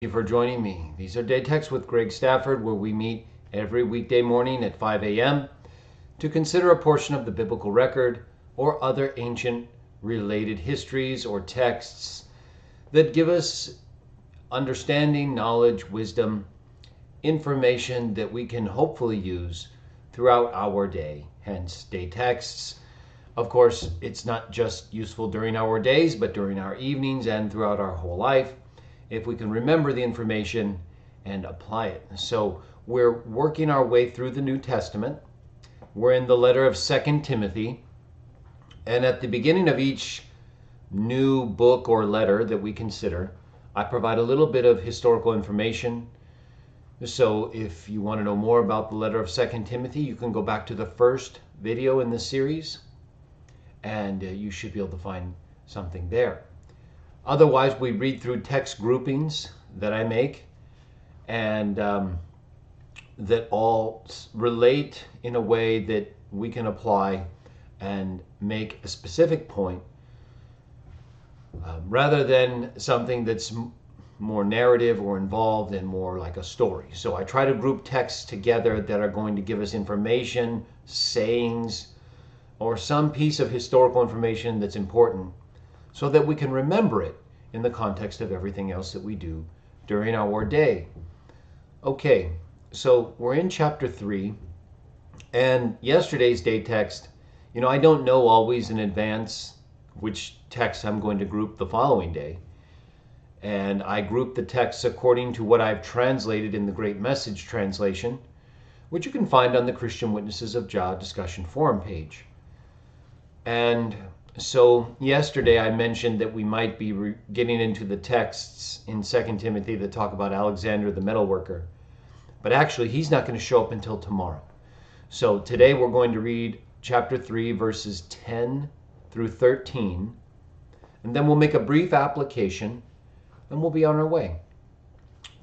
Thank you for joining me. These are Day Texts with Greg Stafford, where we meet every weekday morning at 5 a.m. to consider a portion of the biblical record or other ancient related histories or texts that give us understanding, knowledge, wisdom, information that we can hopefully use throughout our day. Hence, Day Texts. Of course, it's not just useful during our days, but during our evenings and throughout our whole life, if we can remember the information and apply it. So we're working our way through the New Testament. We're in the letter of 2 Timothy. And at the beginning of each new book or letter that we consider, I provide a little bit of historical information. So if you want to know more about the letter of 2 Timothy, you can go back to the first video in this series, and you should be able to find something there. Otherwise, we read through text groupings that I make and that all relate in a way that we can apply and make a specific point rather than something that's more narrative or involved and more like a story. So I try to group texts together that are going to give us information, sayings, or some piece of historical information that's important, so that we can remember it in the context of everything else that we do during our day. Okay, so we're in chapter 3, and yesterday's day text, I don't know always in advance which text I'm going to group the following day. And I group the texts according to what I've translated in the Great Message translation, which you can find on the Christian Witnesses of Jah discussion forum page. And so yesterday I mentioned that we might be getting into the texts in 2 Timothy that talk about Alexander the metalworker. But actually, he's not going to show up until tomorrow. So today we're going to read chapter 3, verses 10 through 13. And then we'll make a brief application, and we'll be on our way.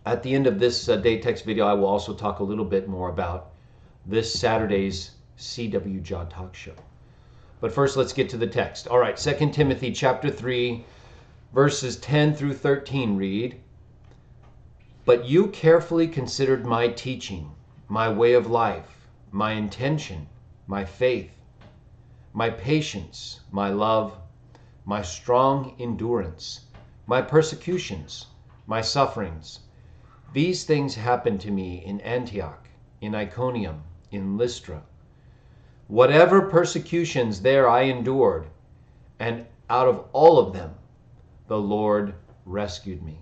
At the end of this day text video, I will also talk a little bit more about this Saturday's C.W. Jah Talk Show. But first, let's get to the text. All right, 2 Timothy chapter 3, verses 10 through 13 read, "But you carefully considered my teaching, my way of life, my intention, my faith, my patience, my love, my strong endurance, my persecutions, my sufferings. These things happened to me in Antioch, in Iconium, in Lystra. Whatever persecutions there I endured, and out of all of them the Lord rescued me.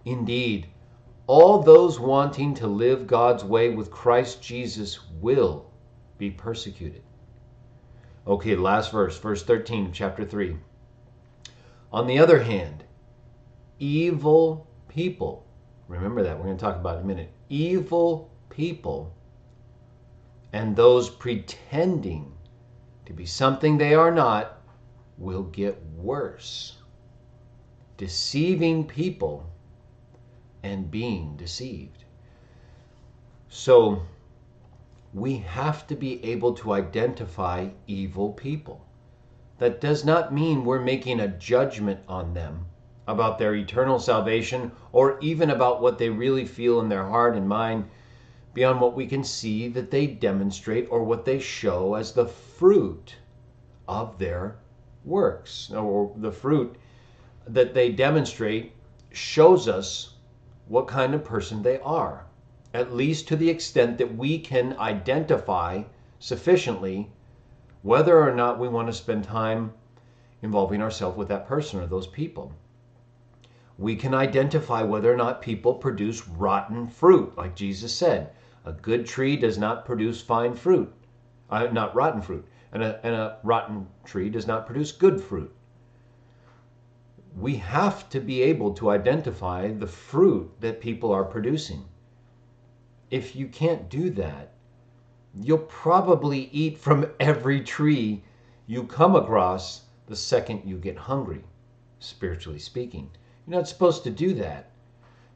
Indeed, all those wanting to live God's way with Christ Jesus will be persecuted." Okay, last verse 13 of chapter 3. "On the other hand, evil people," remember that, we're going to talk about it in a minute, "evil people and those pretending to be something they are not will get worse, deceiving people and being deceived." So we have to be able to identify evil people. That does not mean we're making a judgment on them about their eternal salvation or even about what they really feel in their heart and mind beyond what we can see that they demonstrate or what they show as the fruit of their works. Or the fruit that they demonstrate shows us what kind of person they are, at least to the extent that we can identify sufficiently whether or not we want to spend time involving ourselves with that person or those people. We can identify whether or not people produce rotten fruit, like Jesus said. A good tree does not produce fine fruit, not rotten fruit, and a rotten tree does not produce good fruit. We have to be able to identify the fruit that people are producing. If you can't do that, you'll probably eat from every tree you come across the second you get hungry, spiritually speaking. You're not supposed to do that.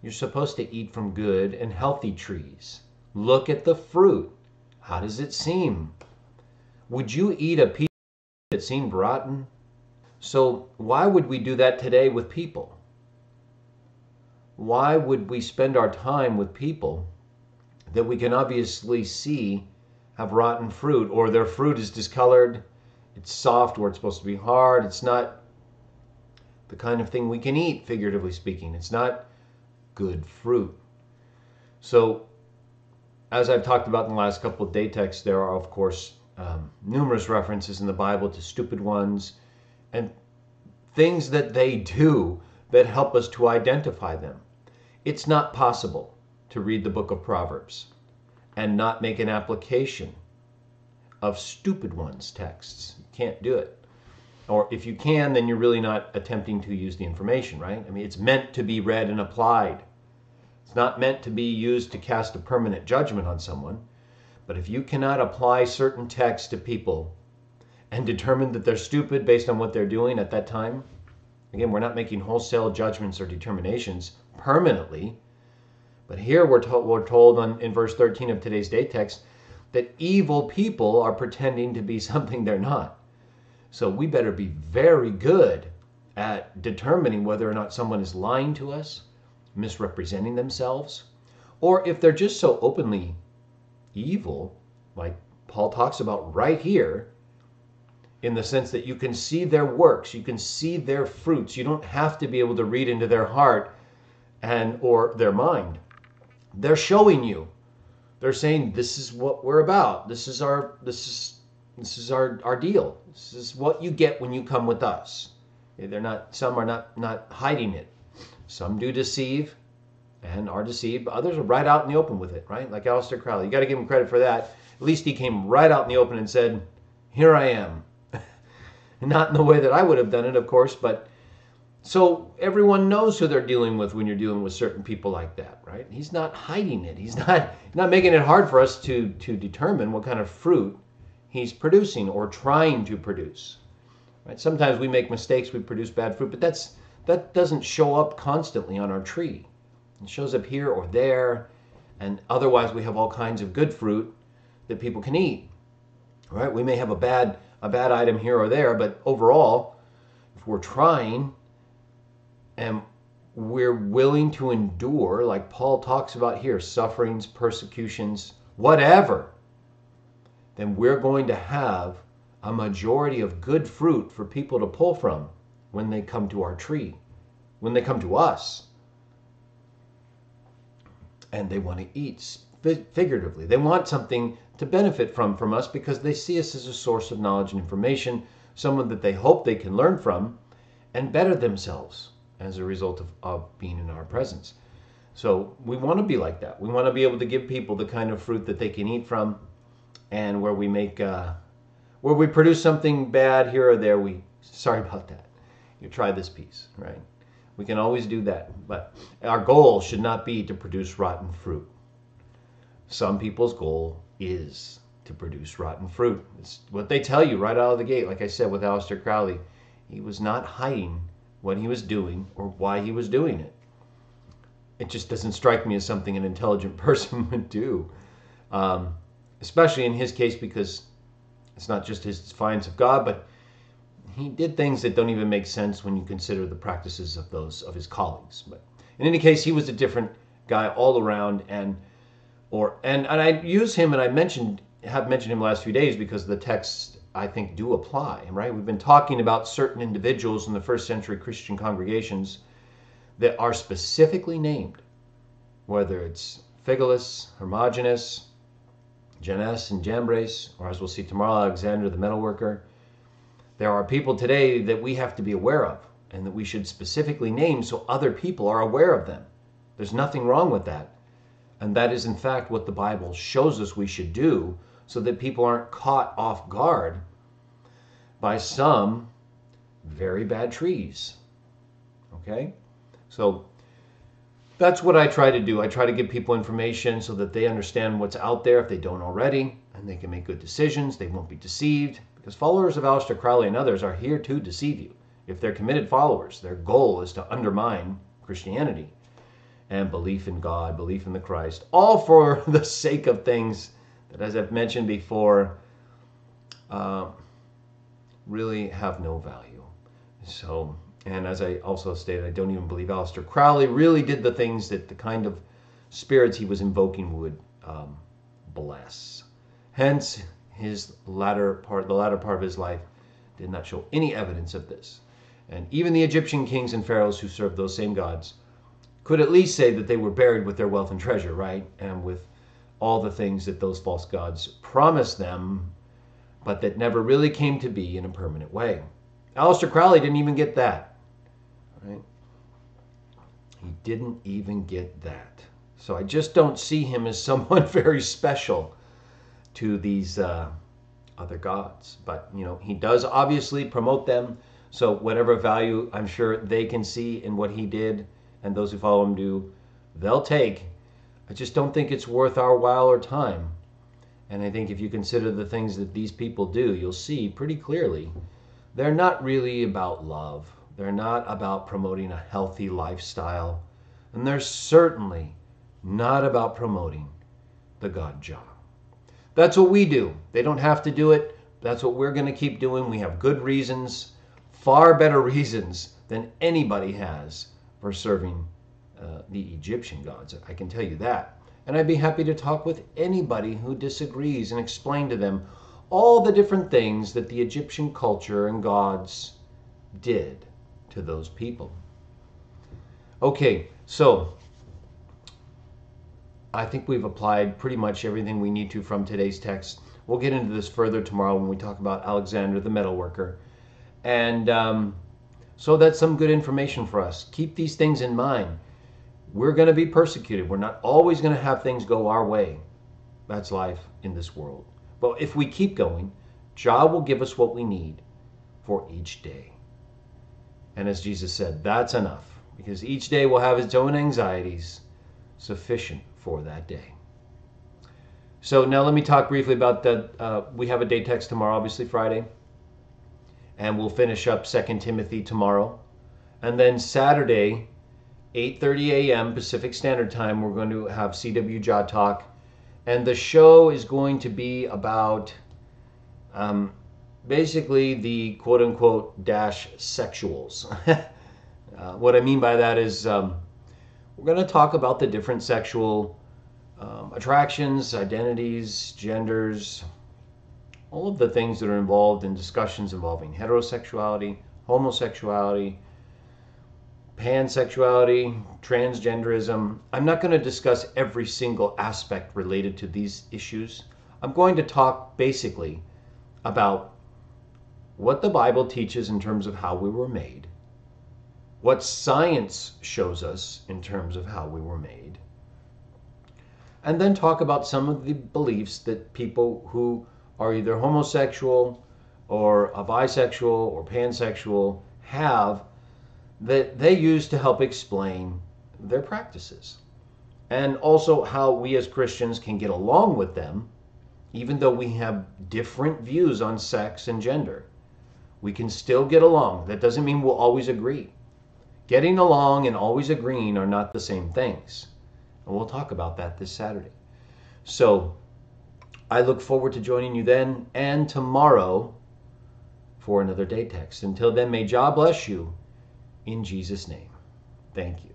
You're supposed to eat from good and healthy trees. Look at the fruit. How does it seem? Would you eat a piece that seemed rotten? So why would we do that today with people? why would we spend our time with people that we can obviously see have rotten fruit, or their fruit is discolored, it's soft where it's supposed to be hard, it's not the kind of thing we can eat, figuratively speaking. It's not good fruit. So, as I've talked about in the last couple of day texts, there are, of course, numerous references in the Bible to stupid ones and things that they do that help us to identify them. It's not possible to read the book of Proverbs and not make an application of stupid ones texts. You can't do it. Or if you can, then you're really not attempting to use the information, right? I mean, it's meant to be read and applied. It's not meant to be used to cast a permanent judgment on someone. But if you cannot apply certain texts to people and determine that they're stupid based on what they're doing at that time, again, we're not making wholesale judgments or determinations permanently. But here we're told in verse 13 of today's day text that evil people are pretending to be something they're not. So we better be very good at determining whether or not someone is lying to us, misrepresenting themselves, or if they're just so openly evil, like Paul talks about right here, in the sense that you can see their works, you can see their fruits. You don't have to be able to read into their heart and or their mind. They're showing you. They're saying, this is what we're about. This is our deal. This is what you get when you come with us. Some are not hiding it. Some do deceive and are deceived, but others are right out in the open with it, right? Like Aleister Crowley. You got to give him credit for that. At least he came right out in the open and said, here I am. Not in the way that I would have done it, of course, but so everyone knows who they're dealing with when you're dealing with certain people like that, right? He's not hiding it. He's not making it hard for us to determine what kind of fruit he's producing or trying to produce. Right? Sometimes we make mistakes, we produce bad fruit, but that doesn't show up constantly on our tree. It shows up here or there, and otherwise we have all kinds of good fruit that people can eat. Right? We may have a bad item here or there, but overall, if we're trying and we're willing to endure, like Paul talks about here, sufferings, persecutions, whatever, then we're going to have a majority of good fruit for people to pull from when they come to our tree, when they come to us. And they want to eat, figuratively. They want something to benefit from us because they see us as a source of knowledge and information, someone that they hope they can learn from and better themselves as a result of being in our presence. So we want to be like that. We want to be able to give people the kind of fruit that they can eat from, and where we produce something bad here or there, sorry about that. You try this piece, right? We can always do that, but our goal should not be to produce rotten fruit. Some people's goal is to produce rotten fruit. It's what they tell you right out of the gate. Like I said with Aleister Crowley, he was not hiding what he was doing or why he was doing it. It just doesn't strike me as something an intelligent person would do, especially in his case, because it's not just his defiance of God, but he did things that don't even make sense when you consider the practices of those of his colleagues. But in any case, he was a different guy all around, and I use him, and have mentioned him the last few days because the texts I think do apply, right? We've been talking about certain individuals in the first century Christian congregations that are specifically named, whether it's Phygellus, Hermogenes, Jannes and Jambres, or as we'll see tomorrow, Alexander the metalworker. There are people today that we have to be aware of and that we should specifically name so other people are aware of them. There's nothing wrong with that. And that is in fact what the Bible shows us we should do, so that people aren't caught off guard by some very bad trees. Okay? So that's what I try to do. I try to give people information so that they understand what's out there if they don't already, and they can make good decisions. They won't be deceived, because followers of Aleister Crowley and others are here to deceive you. If they're committed followers, their goal is to undermine Christianity and belief in God, belief in the Christ, all for the sake of things that, as I've mentioned before, really have no value. So And as I also stated, I don't even believe Aleister Crowley really did the things that the kind of spirits he was invoking would bless. Hence, the latter part of his life did not show any evidence of this. And even the Egyptian kings and pharaohs who served those same gods could at least say that they were buried with their wealth and treasure, right? And with all the things that those false gods promised them, but that never really came to be in a permanent way. Aleister Crowley didn't even get that, right? He didn't even get that. So I just don't see him as someone very special to these other gods. But, he does obviously promote them. So whatever value I'm sure they can see in what he did and those who follow him do, they'll take. I just don't think it's worth our while or time. And I think if you consider the things that these people do, you'll see pretty clearly they're not really about love. They're not about promoting a healthy lifestyle. And they're certainly not about promoting the God Jah. That's what we do. They don't have to do it. That's what we're going to keep doing. We have good reasons, far better reasons than anybody has for serving the Egyptian gods. I can tell you that. And I'd be happy to talk with anybody who disagrees and explain to them all the different things that the Egyptian culture and gods did to those people. Okay, so I think we've applied pretty much everything we need to from today's text. We'll get into this further tomorrow when we talk about Alexander the metalworker. And so that's some good information for us. Keep these things in mind. We're going to be persecuted. We're not always going to have things go our way. That's life in this world. But if we keep going, Jah will give us what we need for each day. And as Jesus said, that's enough, because each day will have its own anxieties, sufficient for that day. So now let me talk briefly about that. We have a day text tomorrow, obviously Friday. And we'll finish up 2 Timothy tomorrow. And then Saturday, 8:30 a.m. Pacific Standard Time, we're going to have CW Jah Talk. And the show is going to be about basically the quote-unquote dash sexuals. What I mean by that is we're going to talk about the different sexual attractions, identities, genders, all of the things that are involved in discussions involving heterosexuality, homosexuality, pansexuality, transgenderism. I'm not going to discuss every single aspect related to these issues. I'm going to talk basically about what the Bible teaches in terms of how we were made, what science shows us in terms of how we were made, and then talk about some of the beliefs that people who are either homosexual or bisexual or pansexual have that they use to help explain their practices. And also how we as Christians can get along with them, even though we have different views on sex and gender. We can still get along. That doesn't mean we'll always agree. Getting along and always agreeing are not the same things. And we'll talk about that this Saturday. So I look forward to joining you then and tomorrow for another day text. Until then, may Jah bless you in Jesus' name. Thank you.